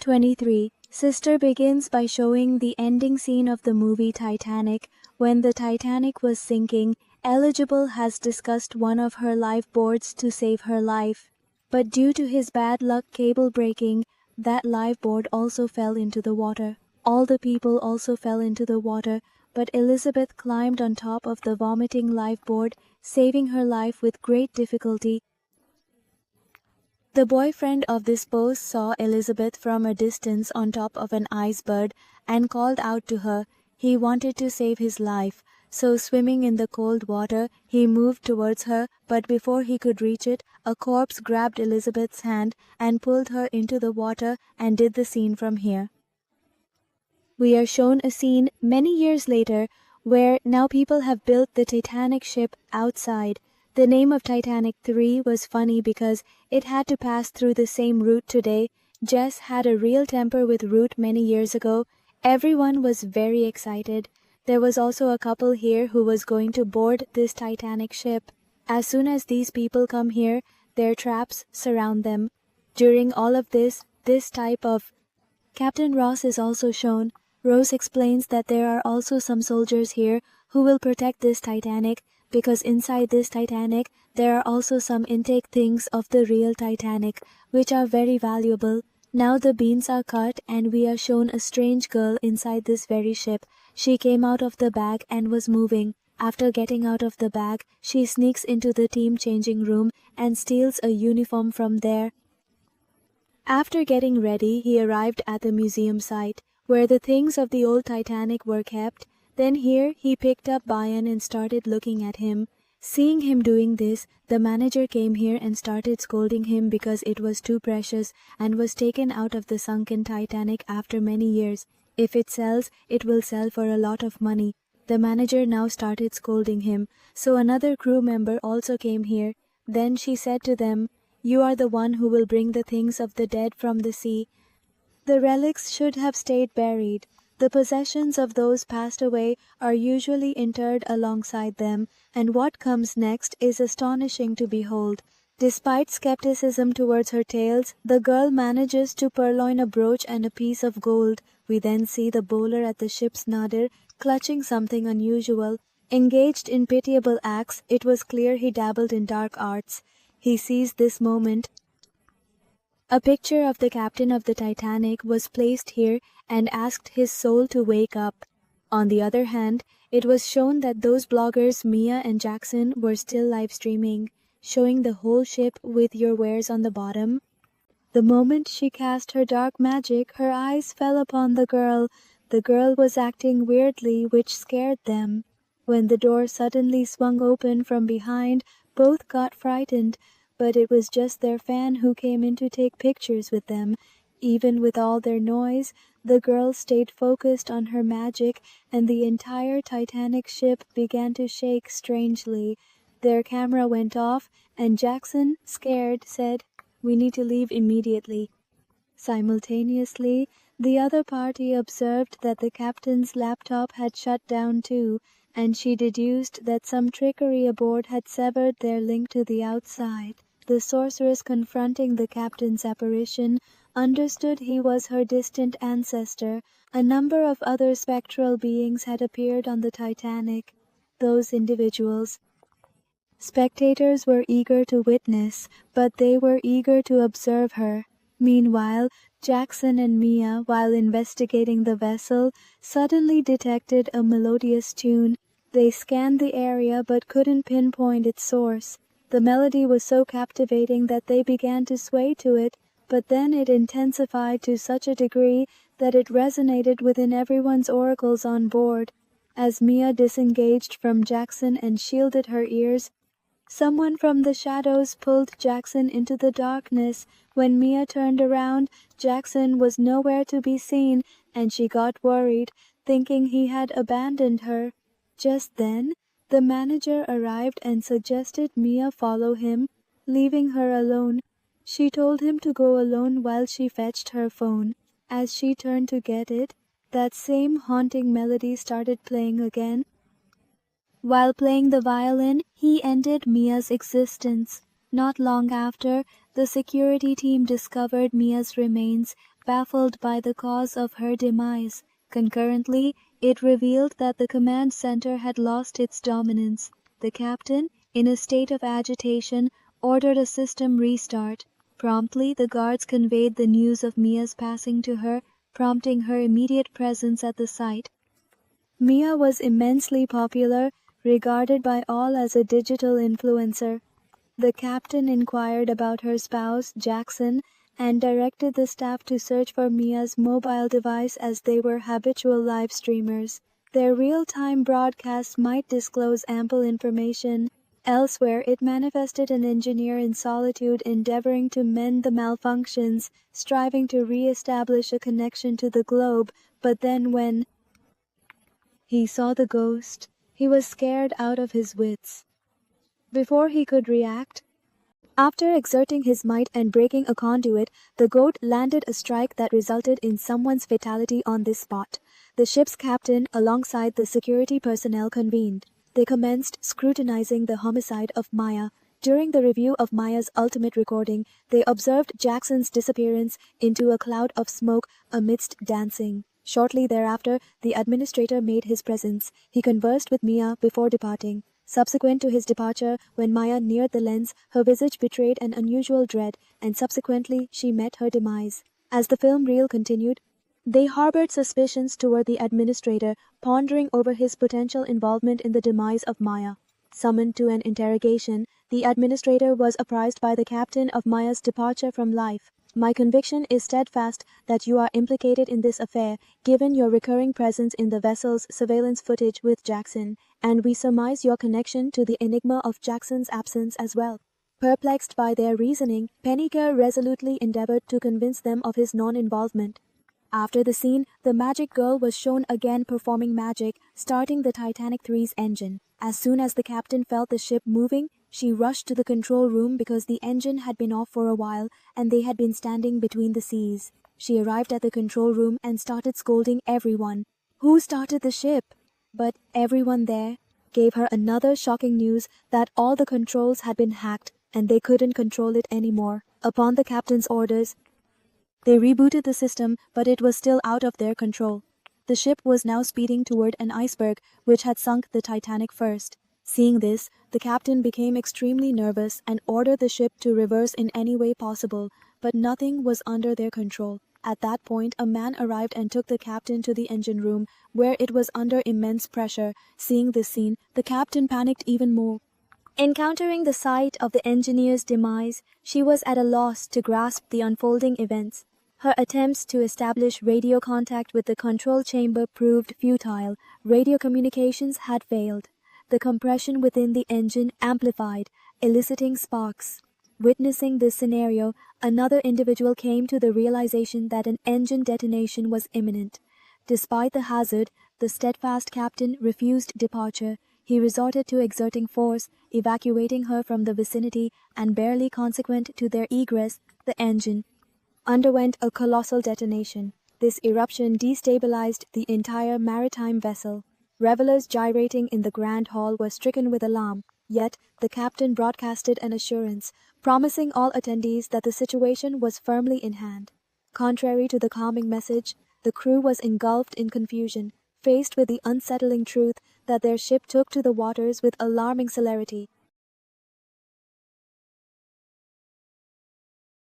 23. Sister begins by showing the ending scene of the movie Titanic. When the Titanic was sinking, Eligible has discussed one of her lifeboards to save her life. But due to his bad luck cable breaking, that lifeboard also fell into the water. All the people also fell into the water, but Elizabeth climbed on top of the vomiting lifeboard, saving her life with great difficulty. The boyfriend of this pose saw Elizabeth from a distance on top of an iceberg and called out to her. He wanted to save his life, so swimming in the cold water, he moved towards her, but before he could reach it, a corpse grabbed Elizabeth's hand and pulled her into the water and did the scene from here. We are shown a scene many years later where now people have built the Titanic ship outside. The name of Titanic III was funny because it had to pass through the same route today. Jess had a real temper with route many years ago. Everyone was very excited. There was also a couple here who was going to board this Titanic ship. As soon as these people come here, their traps surround them. During all of this type of... Captain Ross is also shown. Rose explains that there are also some soldiers here who will protect this Titanic, because inside this Titanic there are also some intake things of the real Titanic, which are very valuable. Now the beans are cut and we are shown a strange girl inside this very ship. She came out of the bag and was moving. After getting out of the bag, she sneaks into the team changing room and steals a uniform from there. After getting ready, he arrived at the museum site, where the things of the old Titanic were kept. Then here he picked up Brian and started looking at him. Seeing him doing this, the manager came here and started scolding him because it was too precious and was taken out of the sunken Titanic after many years. If it sells, it will sell for a lot of money. The manager now started scolding him, so another crew member also came here. Then she said to them, "You are the one who will bring the things of the dead from the sea. The relics should have stayed buried. The possessions of those passed away are usually interred alongside them, and what comes next is astonishing to behold." Despite skepticism towards her tales, the girl manages to purloin a brooch and a piece of gold. We then see the bowler at the ship's nadir clutching something unusual. Engaged in pitiable acts, it was clear he dabbled in dark arts. He seized this moment. A picture of the captain of the Titanic was placed here and asked his soul to wake up. On the other hand, it was shown that those bloggers Mia and Jackson were still live streaming, showing the whole ship with your wares on the bottom. The moment she cast her dark magic, her eyes fell upon the girl. The girl was acting weirdly, which scared them. When the door suddenly swung open from behind, both got frightened. But it was just their fan who came in to take pictures with them. Even with all their noise, the girl stayed focused on her magic, and the entire Titanic ship began to shake strangely. Their camera went off, and Jackson, scared, said, "We need to leave immediately." Simultaneously, the other party observed that the captain's laptop had shut down too, and she deduced that some trickery aboard had severed their link to the outside. The sorceress confronting the captain's apparition understood he was her distant ancestor. A number of other spectral beings had appeared on the Titanic. Those individuals. Spectators were eager to witness, but they were eager to observe her. Meanwhile, Jackson and Mia, while investigating the vessel, suddenly detected a melodious tune. They scanned the area but couldn't pinpoint its source. The melody was so captivating that they began to sway to it, but then it intensified to such a degree that it resonated within everyone's oracles on board. As Mia disengaged from Jackson and shielded her ears, someone from the shadows pulled Jackson into the darkness. When Mia turned around, Jackson was nowhere to be seen, and she got worried, thinking he had abandoned her. Just then, the manager arrived and suggested Mia follow him, leaving her alone. She told him to go alone while she fetched her phone. As she turned to get it, that same haunting melody started playing again. While playing the violin, he ended Mia's existence. Not long after, the security team discovered Mia's remains, baffled by the cause of her demise. Concurrently, it revealed that the command center had lost its dominance. The captain, in a state of agitation, ordered a system restart. Promptly, the guards conveyed the news of Mia's passing to her, prompting her immediate presence at the site. Mia was immensely popular, regarded by all as a digital influencer. The captain inquired about her spouse, Jackson, and directed the staff to search for Mia's mobile device as they were habitual live streamers. Their real-time broadcasts might disclose ample information. Elsewhere, it manifested an engineer in solitude endeavoring to mend the malfunctions, striving to re-establish a connection to the globe, but then when he saw the ghost, he was scared out of his wits. Before he could react, after exerting his might and breaking a conduit, the goat landed a strike that resulted in someone's fatality on this spot. The ship's captain, alongside the security personnel, convened. They commenced scrutinizing the homicide of Maya. During the review of Maya's ultimate recording, they observed Jackson's disappearance into a cloud of smoke amidst dancing. Shortly thereafter, the administrator made his presence. He conversed with Mia before departing. Subsequent to his departure, when Maya neared the lens, her visage betrayed an unusual dread, and subsequently she met her demise. As the film reel continued, they harbored suspicions toward the administrator, pondering over his potential involvement in the demise of Maya. Summoned to an interrogation, the administrator was apprised by the captain of Maya's departure from life. My conviction is steadfast that you are implicated in this affair, given your recurring presence in the vessel's surveillance footage with Jackson, and we surmise your connection to the enigma of Jackson's absence as well. Perplexed by their reasoning, Pennyker resolutely endeavored to convince them of his non-involvement. After the scene, the magic girl was shown again performing magic, starting the Titanic III's engine. As soon as the captain felt the ship moving, she rushed to the control room because the engine had been off for a while and they had been standing between the seas. She arrived at the control room and started scolding everyone. Who started the ship? But everyone there gave her another shocking news that all the controls had been hacked and they couldn't control it anymore. Upon the captain's orders, they rebooted the system, but it was still out of their control. The ship was now speeding toward an iceberg which had sunk the Titanic first. Seeing this, the captain became extremely nervous and ordered the ship to reverse in any way possible, but nothing was under their control. At that point, a man arrived and took the captain to the engine room, where it was under immense pressure. Seeing this scene, the captain panicked even more. Encountering the sight of the engineer's demise, she was at a loss to grasp the unfolding events. Her attempts to establish radio contact with the control chamber proved futile. Radio communications had failed. The compression within the engine amplified, eliciting sparks. Witnessing this scenario, another individual came to the realization that an engine detonation was imminent. Despite the hazard, the steadfast captain refused departure. He resorted to exerting force, evacuating her from the vicinity, and barely consequent to their egress, the engine underwent a colossal detonation. This eruption destabilized the entire maritime vessel. Revelers gyrating in the Grand Hall were stricken with alarm, yet the captain broadcasted an assurance, promising all attendees that the situation was firmly in hand. Contrary to the calming message, the crew was engulfed in confusion, faced with the unsettling truth that their ship took to the waters with alarming celerity.